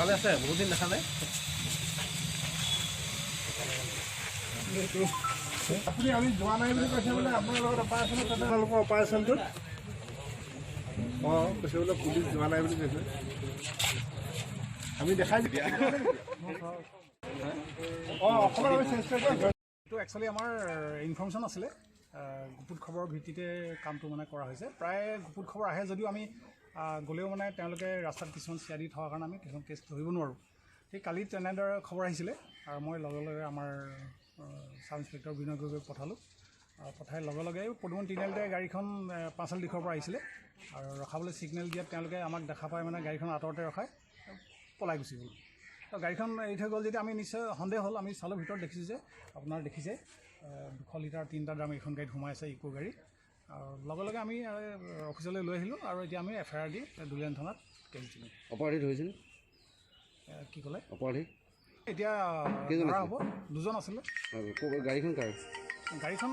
ভালে আছে, বহুত দিন দেখা নাই। আপুনি আমি যোৱা নাই বুলি কৈছে বোলে, আপোনাৰ লগত অপাৰেশ্যন আছে, আপোনালোকৰ অপাৰেশ্যনটোত কৈছে বোলে পুলিচ যোৱা নাই বুলি কৈছে। আমি দেখাই দিয়া অকণমান আমি চেষ্টা কৰিম। এইটো একচুৱেলি আমাৰ ইনফৰ্মেশ্যন আছিলে, গুপুত খবৰৰ ভিত্তিতে কামটো মানে কৰা হৈছে। প্ৰায় গুপুত খবৰ আহে যদিও আমি গ'লেও মানে তেওঁলোকে ৰাস্তাত কিছুমান চিয়া দি থকাৰ কাৰণে আমি কিছুমান কেছ ধৰিব নোৱাৰোঁ। সেই কালি তেনেদৰে খবৰ আহিছিলে আৰু মই লগে লগে আমাৰ ছাব ইন্সপেক্টৰ বিনয় গগৈক পঠালোঁ। পঠাই লগে লগে পদুমনি তিনিআলিতে গাড়ীখন 5 আলি দিশৰ পৰা আহিছিলে আৰু ৰখাবলৈ ছিগনেল দিয়াত তেওঁলোকে আমাক দেখা পাই মানে গাড়ীখন আঁতৰতে ৰখাই পলাই গুচি গ'ল। তো গাড়ীখন এৰি থৈ গ'ল যেতিয়া আমি নিশ্চয় সন্দেহ হ'ল। আমি চালোঁ, ভিতৰত দেখিছোঁ যে আপোনাৰ দেখিছে 200 লিটাৰ 3টা ড্ৰাম এইখন গাড়ীত সোমাই আছে, ইকো গাড়ী। আৰু লগে লগে আমি অফিচলৈ লৈ আহিলোঁ আৰু এতিয়া আমি FIR দি দুলীয়াজান থানাত কেছ দিলোঁ। অপৰাধী ধৰিছেনে? কি ক'লে? অপৰাধী এতিয়া ধৰা হ'ব, 2জন আছিলে। গাড়ীখন কাৰ? গাড়ীখন